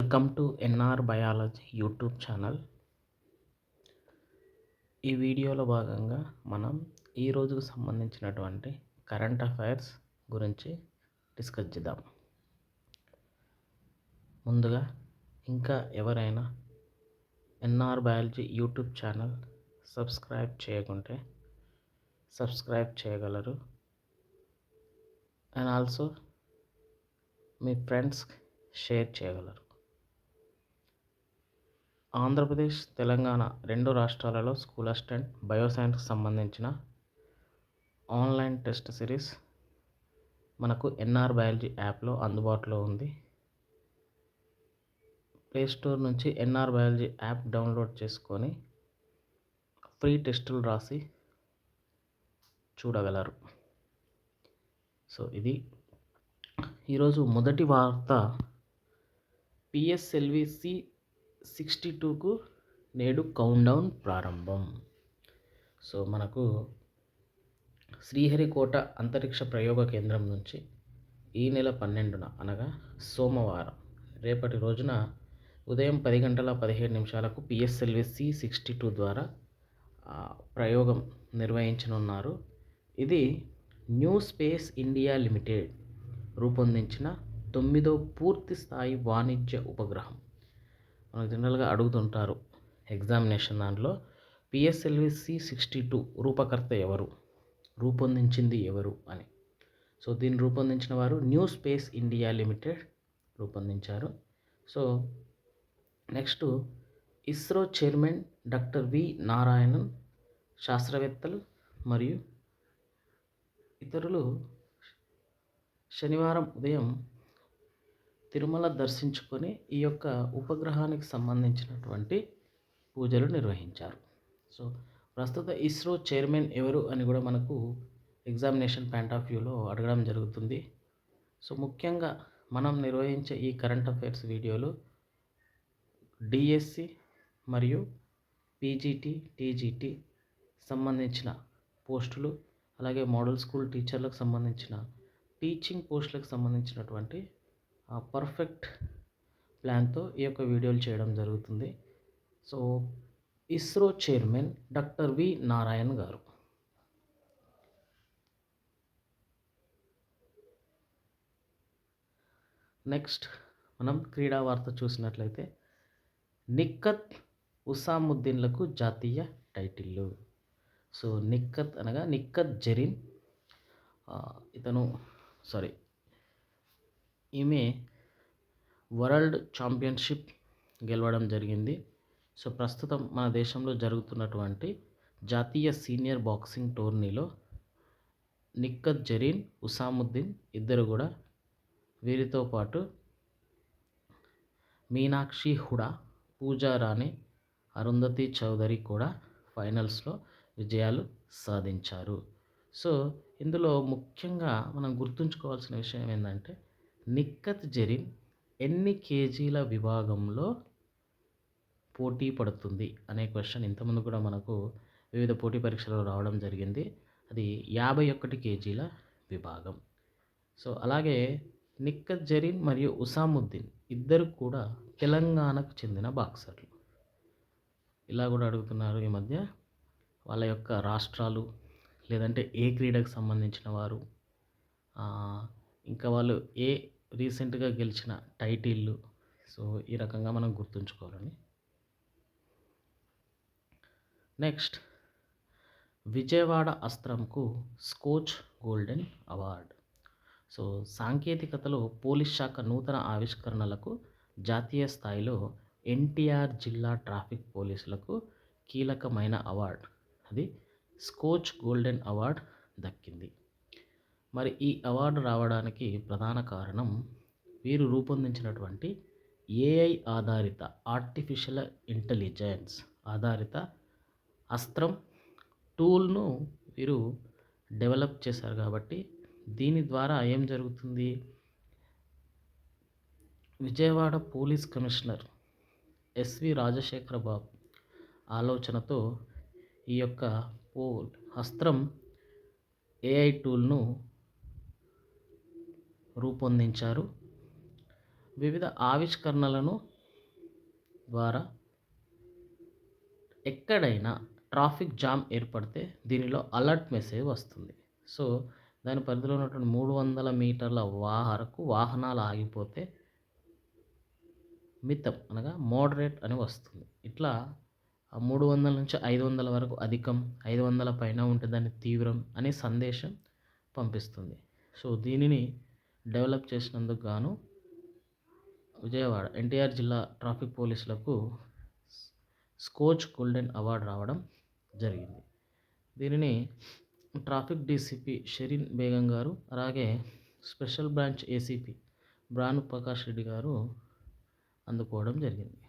Welcome to NR biology YouTube channel. ఈ వీడియోలో భాగంగా మనం ఈ రోజుకు సంబంధించినటువంటి కరెంట్ అఫైర్స్ గురించి డిస్కస్ చేద్దాం. ముందుగా ఇంకా ఎవరైనా NR biology YouTube channel subscribe చేయకుంటే సబ్స్క్రైబ్ చేయగలరు. అండ్ ఆల్సో మీ ఫ్రెండ్స్కి షేర్ చేయగలరు. ఆంధ్రప్రదేశ్, తెలంగాణ రెండు రాష్ట్రాలలో స్కూల్ అసిస్టెంట్ బయోసైన్స్కి సంబంధించిన ఆన్లైన్ టెస్ట్ సిరీస్ మనకు ఎన్ఆర్ బయాలజీ యాప్లో అందుబాటులో ఉంది. ప్లేస్టోర్ నుంచి ఎన్ఆర్ బయాలజీ యాప్ డౌన్లోడ్ చేసుకొని ఫ్రీ టెస్టులు రాసి చూడగలరు. సో ఇది ఈరోజు మొదటి వార్త. పిఎస్ఎల్వి C62కు నేడు కౌంట్డౌన్ ప్రారంభం. సో మనకు శ్రీహరికోట అంతరిక్ష ప్రయోగ కేంద్రం నుంచి ఈ నెల 12న అనగా సోమవారం రేపటి రోజున ఉదయం 10:17 పిఎస్ఎల్వి C62 ద్వారా ప్రయోగం నిర్వహించనున్నారు. ఇది న్యూ స్పేస్ ఇండియా లిమిటెడ్ రూపొందించిన 9వ పూర్తి స్థాయి వాణిజ్య ఉపగ్రహం. మనకు జనరల్గా అడుగుతుంటారు ఎగ్జామినేషన్ దాంట్లో, పిఎస్ఎల్వి C62 రూపకర్త ఎవరు, రూపొందించింది ఎవరు అని. సో దీన్ని రూపొందించిన వారు న్యూ స్పేస్ ఇండియా లిమిటెడ్ రూపొందించారు. So next, ISRO chairman doctor V Narayanan, శాస్త్రవేత్తలు మరియు ఇతరులు శనివారం ఉదయం తిరుమల దర్శించుకొని ఈ యొక్క ఉపగ్రహానికి సంబంధించినటువంటి పూజలు నిర్వహించారు. సో ప్రస్తుత ఇస్రో చైర్మన్ ఎవరు అని కూడా మనకు ఎగ్జామినేషన్ పాయింట్ ఆఫ్ వ్యూలో అడగడం జరుగుతుంది. సో ముఖ్యంగా మనం నిర్వహించే ఈ కరెంట్ అఫైర్స్ వీడియోలు డిఎస్సి మరియు పీజీటీ, టీజీటీ సంబంధించిన పోస్టులు, అలాగే మోడల్ స్కూల్ టీచర్లకు సంబంధించిన టీచింగ్ పోస్టులకు సంబంధించినటువంటి పర్ఫెక్ట్ ప్లాన్తో ఈ యొక్క వీడియోలు చేయడం జరుగుతుంది. So ISRO chairman doctor V Narayan గారు. నెక్స్ట్ మనం క్రీడా వార్త చూసినట్లయితే, నిక్కత్ ఉసాముద్దీన్లకు జాతీయ టైటిల్లు. సో నిక్కత్ అనగా నిక్కత్ జరీన్, ఈమె వరల్డ్ ఛాంపియన్షిప్ గెలవడం జరిగింది. సో ప్రస్తుతం మన దేశంలో జరుగుతున్నటువంటి జాతీయ సీనియర్ బాక్సింగ్ టోర్నీలో నిక్కత్ జరీన్, ఉసాముద్దీన్ ఇద్దరు కూడా, వీరితో పాటు మీనాక్షి హుడా, పూజా రాణి, అరుంధతి చౌదరి కూడా ఫైనల్స్లో విజయాలు సాధించారు. సో ఇందులో ముఖ్యంగా మనం గుర్తుంచుకోవాల్సిన విషయం ఏంటంటే, నిక్కత్ జరీన్ ఎన్ని కేజీల విభాగంలో పోటీ పడుతుంది అనే క్వశ్చన్ ఇంతకుముందు కూడా మనకు వివిధ పోటీ పరీక్షలలో రావడం జరిగింది. అది 51 కేజీల విభాగం. సో అలాగే నిక్కత్ జరీన్ మరియు ఉసాముద్దీన్ ఇద్దరు కూడా తెలంగాణకు చెందిన బాక్సర్లు. ఇలా కూడా అడుగుతున్నారు ఈ మధ్య, వాళ్ళ యొక్క రాష్ట్రాలు లేదంటే ఏ క్రీడకు సంబంధించిన వారు, ఇంకా వాళ్ళు ఏ రీసెంట్గా గెలిచిన టైటిళ్ళు. సో ఈ రకంగా మనం గుర్తుంచుకోవాలని. నెక్స్ట్, విజయవాడ అస్త్రంకు స్కోచ్ గోల్డెన్ అవార్డ్. సో సాంకేతికతలో పోలీస్ శాఖ నూతన ఆవిష్కరణలకు జాతీయ స్థాయిలో ఎన్టీఆర్ జిల్లా ట్రాఫిక్ పోలీసులకు కీలకమైన అవార్డు, అది స్కోచ్ గోల్డెన్ అవార్డ్ దక్కింది. మరి ఈ అవార్డు రావడానికి ప్రధాన కారణం వీరు రూపొందించినటువంటి ఏఐ ఆధారిత, ఆర్టిఫిషియల్ ఇంటెలిజెన్స్ ఆధారిత అస్త్రం టూల్ను వీరు డెవలప్ చేశారు. కాబట్టి దీని ద్వారా ఏం జరుగుతుంది, Vijayawada police commissioner SV Rajasekhara Babu ఆలోచనతో ఈ యొక్క అస్త్రం ఏఐ టూల్ను రూపొందించారు. వివిధ ఆవిష్కరణలను ద్వారా ఎక్కడైనా ట్రాఫిక్ జామ్ ఏర్పడితే దీనిలో అలర్ట్ మెసేజ్ వస్తుంది. సో, దాని పరిధిలో ఉన్నటువంటి 300 మీటర్ల వరకు వాహనాలు ఆగిపోతే మితం అనగా మోడరేట్ అని వస్తుంది. ఇట్లా 300-500 వరకు అధికం, 500 పైన ఉంటే దాన్ని తీవ్రం అనే సందేశం పంపిస్తుంది. సో, దీనిని డెవలప్ చేసినందుకు గాను విజయవాడ ఎన్టీఆర్ జిల్లా ట్రాఫిక్ పోలీసులకు స్కోచ్ గోల్డెన్ అవార్డు రావడం జరిగింది. దీనిని ట్రాఫిక్ డీసీపీ షెరీన్ బేగం గారు, అలాగే special branch ACP Bhanu Prakash Reddy గారు అందుకోవడం జరిగింది.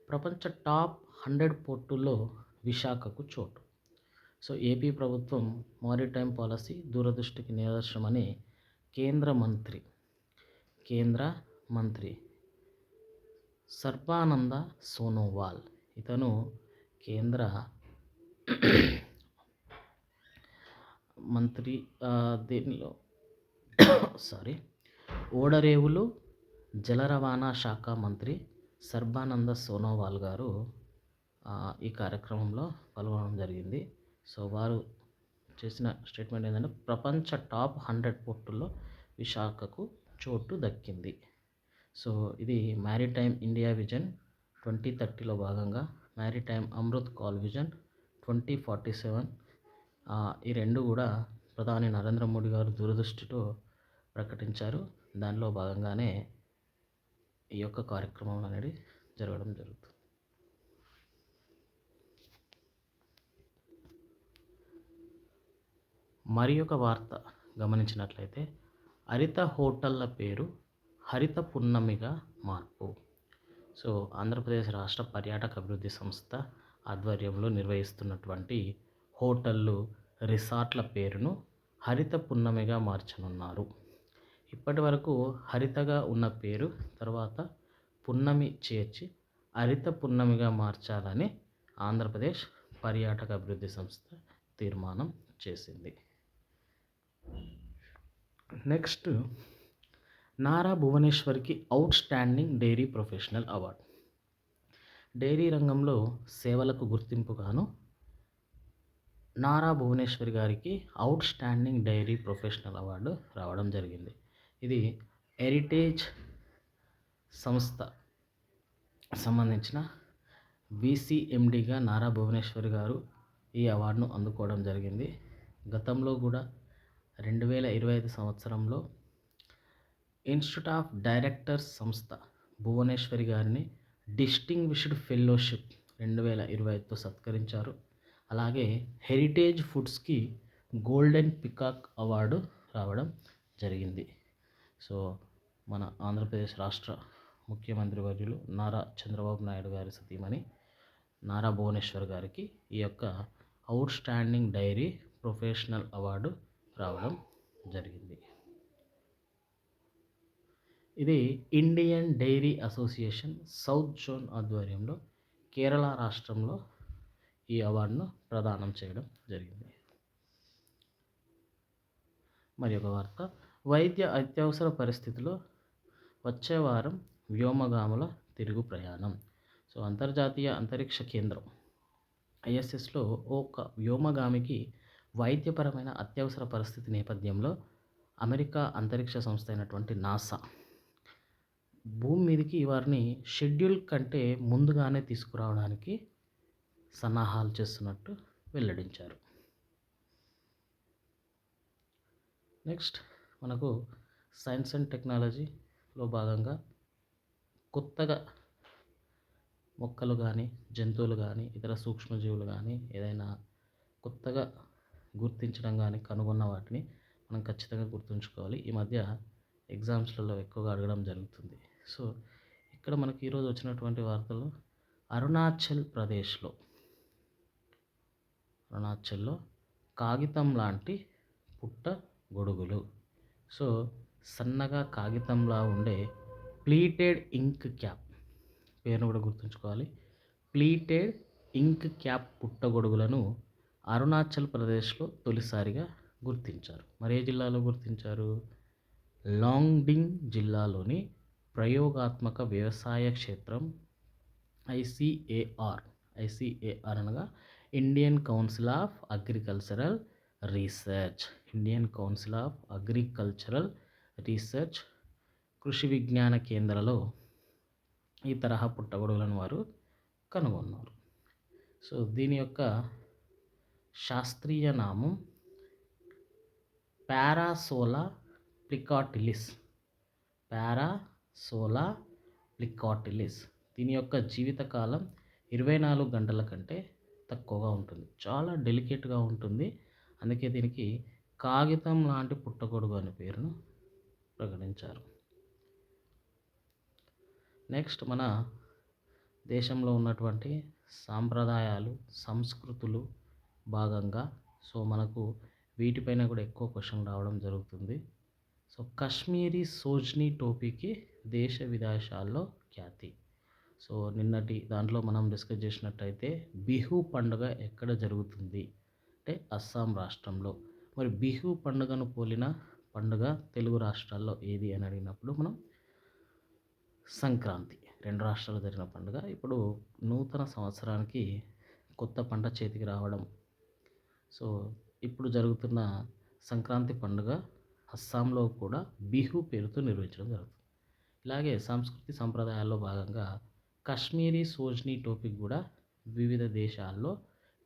ప్రపంచ టాప్ 100 పోర్టుల్లో విశాఖకు చోటు. సో, ఏపీ ప్రభుత్వం మారిటైమ్ పాలసీ దూరదృష్టికి నిదర్శనమని కేంద్ర మంత్రి సర్బానంద సోనోవాల్, ఇతను కేంద్ర మంత్రి దీనిలో ఓడరేవులు జల రవాణా శాఖ మంత్రి సర్బానంద సోనోవాల్ గారు ఈ కార్యక్రమంలో పాల్గొనడం జరిగింది. సో, వారు చేసిన స్టేట్మెంట్ ఏంటంటే ప్రపంచ టాప్ 100 పోర్టుల్లో విశాఖకు చోటు దక్కింది. సో, ఇది మ్యారిటైమ్ ఇండియా విజన్ 2030లో భాగంగా మ్యారిటైమ్ అమృత్ కాల్ విజన్ 2047 ఈ రెండు కూడా ప్రధాని నరేంద్ర మోడీ గారు దూరదృష్టితో ప్రకటించారు. దానిలో భాగంగానే ఈ యొక్క కార్యక్రమం అనేది జరగడం జరుగుతుంది. మరి ఒక వార్త గమనించినట్లయితే హరిత హోటళ్ల పేరు హరిత పున్నమిగా మార్పు. సో, ఆంధ్రప్రదేశ్ రాష్ట్ర పర్యాటక అభివృద్ధి సంస్థ ఆధ్వర్యంలో నిర్వహిస్తున్నటువంటి హోటళ్ళు, రిసార్ట్ల పేరును హరిత పున్నమిగా మార్చనున్నారు. ఇప్పటి వరకు హరితగా ఉన్న పేరు తర్వాత పున్నమి చేర్చి హరిత పున్నమిగా మార్చాలని ఆంధ్రప్రదేశ్ పర్యాటక అభివృద్ధి సంస్థ తీర్మానం చేసింది. నెక్స్ట్, నారా భువనేశ్వర్కి outstanding dairy professional award. Dairy రంగంలో సేవలకు గుర్తింపుగాను నారా భువనేశ్వరి గారికి outstanding dairy professional award రావడం జరిగింది. ఇది హెరిటేజ్ సంస్థ సంబంధించిన బీసీఎండీగా నారా భువనేశ్వరి గారు ఈ అవార్డును అందుకోవడం జరిగింది. గతంలో కూడా 2025 సంవత్సరంలో ఇన్స్టిట్యూట్ ఆఫ్ డైరెక్టర్స్ సంస్థ భువనేశ్వరి గారిని డిస్టింగ్విష్డ్ ఫెలోషిప్ 2025తో సత్కరించారు. అలాగే హెరిటేజ్ ఫుడ్స్కి గోల్డెన్ పికాక్ అవార్డు రావడం జరిగింది. సో, మన ఆంధ్రప్రదేశ్ రాష్ట్ర ముఖ్యమంత్రి వర్యులు నారా చంద్రబాబు నాయుడు గారి సతీమణి నారా భువనేశ్వర్ గారికి ఈ యొక్క outstanding dairy professional award రావడం జరిగింది. ఇది Indian dairy association south zone ఆధ్వర్యంలో కేరళ రాష్ట్రంలో ఈ అవార్డును ప్రదానం చేయడం జరిగింది. మరి ఒక వార్త, వైద్య అత్యవసర పరిస్థితిలో వచ్చే వారం వ్యోమగాముల తిరుగు ప్రయాణం. సో, అంతర్జాతీయ అంతరిక్ష కేంద్రం ISSలో ఒక వ్యోమగామికి వైద్యపరమైన అత్యవసర పరిస్థితి నేపథ్యంలో అమెరికా అంతరిక్ష సంస్థ అయినటువంటి నాసా భూమి మీదకి వారిని షెడ్యూల్ కంటే ముందుగానే తీసుకురావడానికి సన్నాహాలు చేస్తున్నట్టు వెల్లడించారు. నెక్స్ట్, మనకు సైన్స్ అండ్ టెక్నాలజీలో భాగంగా కొత్తగా మొక్కలు కానీ, జంతువులు కానీ, ఇతర సూక్ష్మజీవులు కానీ ఏదైనా కొత్తగా గుర్తించడం కానీ కనుగొన్న వాటిని మనం ఖచ్చితంగా గుర్తుంచుకోవాలి. ఈ మధ్య ఎగ్జామ్స్లలో ఎక్కువగా అడగడం జరుగుతుంది. సో, ఇక్కడ మనకి ఈరోజు వచ్చినటువంటి వార్తల్లో అరుణాచల్లో కాగితం లాంటి పుట్ట గొడుగులు. సో, సన్నగా కాగితంలా ఉండే ప్లీటెడ్ ఇంక్ క్యాప్ పేరును కూడా గుర్తుంచుకోవాలి. ప్లీటెడ్ ఇంక్ క్యాప్ పుట్టగొడుగులను అరుణాచల్ ప్రదేశ్లో తొలిసారిగా గుర్తించారు. మరి ఏ జిల్లాలో గుర్తించారు? లాంగ్డింగ్ జిల్లాలోని ప్రయోగాత్మక వ్యవసాయ క్షేత్రం ఐసిఏఆర్. ఐసిఏఆర్ అనగా Indian council of agricultural research. Indian council of agricultural research కృషి విజ్ఞాన కేంద్రలో ఈ తరహా పుట్టగొడుగులను వారు కనుగొన్నారు. సో దీని యొక్క శాస్త్రీయ నామం పారాసోలా ప్లికాటిలిస్. పారాసోలా ప్లికాటిలిస్. దీని యొక్క జీవితకాలం 24 గంటల కంటే తక్కువగా ఉంటుంది. చాలా డెలికేట్గా ఉంటుంది. అందుకే దీనికి కాగితం లాంటి పుట్టగొడుగు అనే పేరును ప్రకటించారు. నెక్స్ట్ మన దేశంలో ఉన్నటువంటి సాంప్రదాయాలు, సంస్కృతులు భాగంగా సో మనకు వీటిపైన కూడా ఎక్కువ క్వశ్చన్ రావడం జరుగుతుంది. సో కాశ్మీరీ సోజ్నీ టోపీకి దేశ విదేశాల్లో ఖ్యాతి. సో నిన్నటి దాంట్లో మనం డిస్కస్ చేసినట్టయితే బిహు పండుగ ఎక్కడ జరుగుతుంది అంటే అస్సాం రాష్ట్రంలో. మరి బిహు పండుగను పోలిన పండుగ తెలుగు రాష్ట్రాల్లో ఏది అని అడిగినప్పుడు మనం సంక్రాంతి. 2 రాష్ట్రాల్లో జరిగిన పండుగ. ఇప్పుడు నూతన సంవత్సరానికి కొత్త పంట చేతికి రావడం. సో ఇప్పుడు జరుగుతున్న సంక్రాంతి పండుగ అస్సాంలో కూడా బిహు పేరుతో నిర్వహించడం జరుగుతుంది. ఇలాగే సంస్కృతి సంప్రదాయాల్లో భాగంగా కాశ్మీరీ సోజ్నీ టోపీకి కూడా వివిధ దేశాల్లో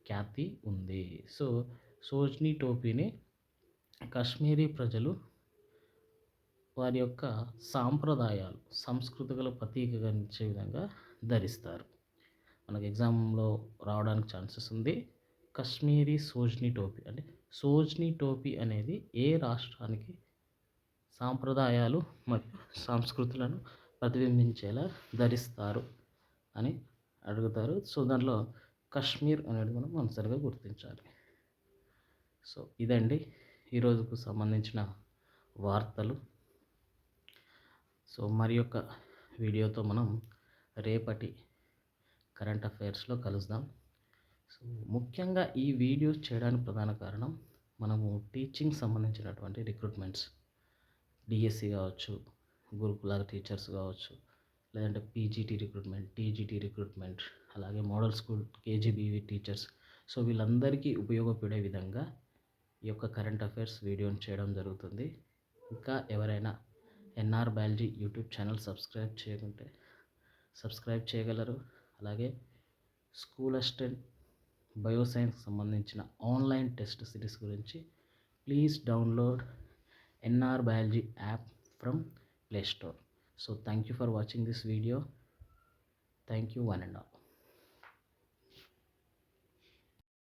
ఖ్యాతి ఉంది. సో సోజ్నీ టోపీని కాశ్మీరీ ప్రజలు వారి యొక్క సాంప్రదాయాలు, సంస్కృతుల ప్రతీకగా నిలిచే విధంగా ధరిస్తారు. మనకు ఎగ్జామ్లో రావడానికి ఛాన్సెస్ ఉంది. కాశ్మీరీ సోజ్నీ టోపీ అంటే సోజ్నీ టోపీ అనేది ఏ రాష్ట్రానికి సాంప్రదాయాలు మరియు సంస్కృతులను ప్రతిబింబించేలా ధరిస్తారు అని అడుగుతారు. సో దాంట్లో కాశ్మీర్ అనేది మనం ఆన్సర్గా గుర్తించాలి. సో ఇదండి ఈరోజుకు సంబంధించిన వార్తలు. సో మరి యొక్క వీడియోతో మనం రేపటి కరెంట్ అఫైర్స్లో కలుద్దాం. సో ముఖ్యంగా ఈ వీడియో చేయడానికి ప్రధాన కారణం మనము టీచింగ్ సంబంధించినటువంటి రిక్రూట్మెంట్స్, డిఎస్సి కావచ్చు, గురుకుల టీచర్స్ కావచ్చు, లేదంటే పీజీటీ రిక్రూట్మెంట్, టీజీటీ రిక్రూట్మెంట్, అలాగే model school KGBV teachers. So వీళ్ళందరికీ ఉపయోగపడే విధంగా ఈ యొక్క కరెంట్ అఫైర్స్ వీడియోని చేయడం జరుగుతుంది. ఇంకా ఎవరైనా NR biology YouTube channel subscribe చేయకుంటే సబ్స్క్రైబ్ చేయగలరు. అలాగే స్కూల్ అసిస్టెంట్ బయోసైన్స్ సంబంధించిన ఆన్లైన్ టెస్ట్ సిరీస్ గురించి please download NR biology app from play store. So thank you for watching this video. Thank you one and all.